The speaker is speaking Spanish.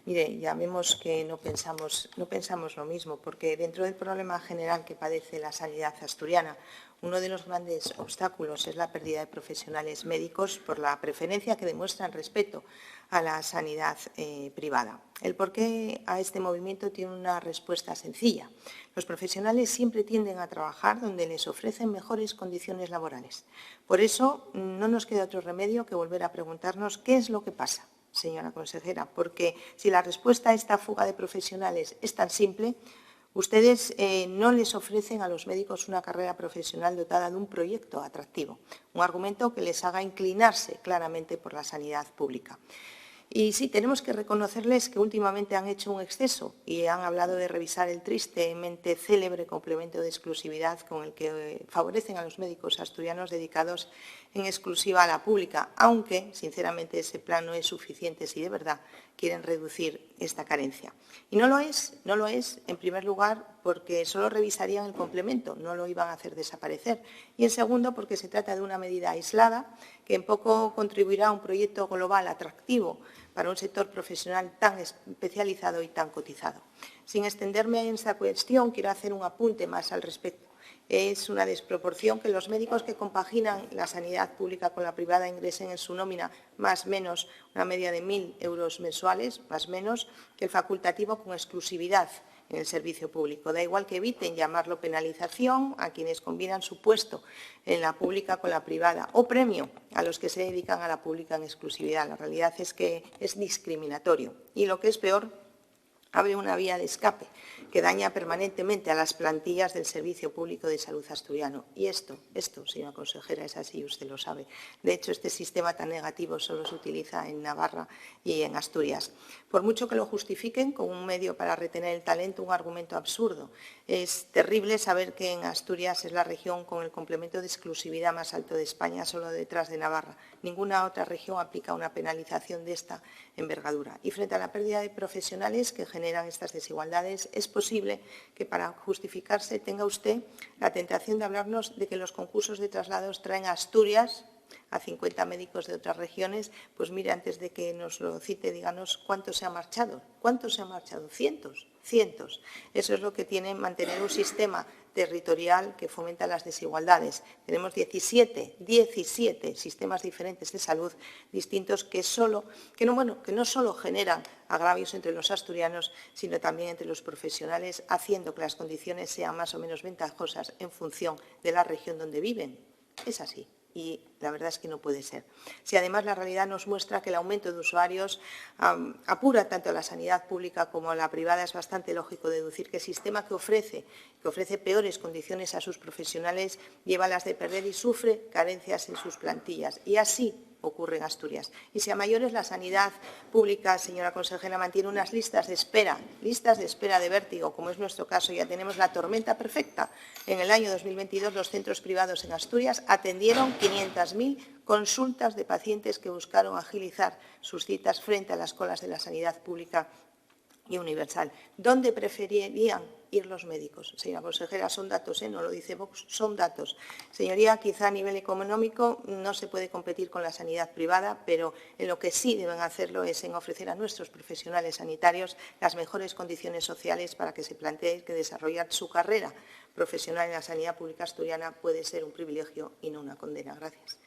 Mire, ya vemos que no pensamos lo mismo, porque dentro del problema general que padece la sanidad asturiana, uno de los grandes obstáculos es la pérdida de profesionales médicos por la preferencia que demuestran respecto a la sanidad privada. El porqué a este movimiento tiene una respuesta sencilla. Los profesionales siempre tienden a trabajar donde les ofrecen mejores condiciones laborales. Por eso, no nos queda otro remedio que volver a preguntarnos qué es lo que pasa, señora consejera, porque si la respuesta a esta fuga de profesionales es tan simple, ustedes no les ofrecen a los médicos una carrera profesional dotada de un proyecto atractivo, un argumento que les haga inclinarse claramente por la sanidad pública. Y sí, tenemos que reconocerles que últimamente han hecho un exceso y han hablado de revisar el tristemente célebre complemento de exclusividad con el que favorecen a los médicos asturianos dedicados en exclusiva a la pública, aunque, sinceramente, ese plan no es suficiente si de verdad quieren reducir esta carencia. Y no lo es, en primer lugar, porque solo revisarían el complemento, no lo iban a hacer desaparecer. Y, en segundo, porque se trata de una medida aislada que en poco contribuirá a un proyecto global atractivo para un sector profesional tan especializado y tan cotizado. Sin extenderme en esta cuestión, quiero hacer un apunte más al respecto. Es una desproporción que los médicos que compaginan la sanidad pública con la privada ingresen en su nómina más o menos una media de 1.000 euros mensuales, más o menos, que el facultativo con exclusividad en el servicio público. Da igual que eviten llamarlo penalización a quienes combinan su puesto en la pública con la privada o premio a los que se dedican a la pública en exclusividad. La realidad es que es discriminatorio y, lo que es peor, abre una vía de escape que daña permanentemente a las plantillas del Servicio Público de Salud asturiano. Y esto, señora consejera, es así, usted lo sabe. De hecho, este sistema tan negativo solo se utiliza en Navarra y en Asturias. Por mucho que lo justifiquen como un medio para retener el talento, un argumento absurdo. Es terrible saber que en Asturias es la región con el complemento de exclusividad más alto de España, solo detrás de Navarra. Ninguna otra región aplica una penalización de esta envergadura. Y frente a la pérdida de profesionales que generan estas desigualdades, es posible que para justificarse tenga usted la tentación de hablarnos de que los concursos de traslados traen a Asturias a 50 médicos de otras regiones. Pues mire, antes de que nos lo cite, díganos cuántos se han marchado. ¿Cuántos se han marchado? Cientos. Eso es lo que tiene mantener un sistema territorial que fomenta las desigualdades. Tenemos 17 sistemas diferentes de salud distintos que no solo generan agravios entre los asturianos, sino también entre los profesionales, haciendo que las condiciones sean más o menos ventajosas en función de la región donde viven. Es así. Y la verdad es que no puede ser. Si además la realidad nos muestra que el aumento de usuarios apura tanto a la sanidad pública como a la privada, es bastante lógico deducir que el sistema que ofrece peores condiciones a sus profesionales lleva las de perder y sufre carencias en sus plantillas. Y así ocurre en Asturias. Y si a mayores la sanidad pública, señora consejera, mantiene unas listas de espera de vértigo, como es nuestro caso, ya tenemos la tormenta perfecta. En el año 2022 los centros privados en Asturias atendieron 500.000 consultas de pacientes que buscaron agilizar sus citas frente a las colas de la sanidad pública y universal. ¿Dónde preferirían ir los médicos? Señora consejera, son datos, no lo dice Vox, son datos. Señoría, quizá a nivel económico no se puede competir con la sanidad privada, pero en lo que sí deben hacerlo es en ofrecer a nuestros profesionales sanitarios las mejores condiciones sociales para que se plantee que desarrollar su carrera profesional en la sanidad pública asturiana puede ser un privilegio y no una condena. Gracias.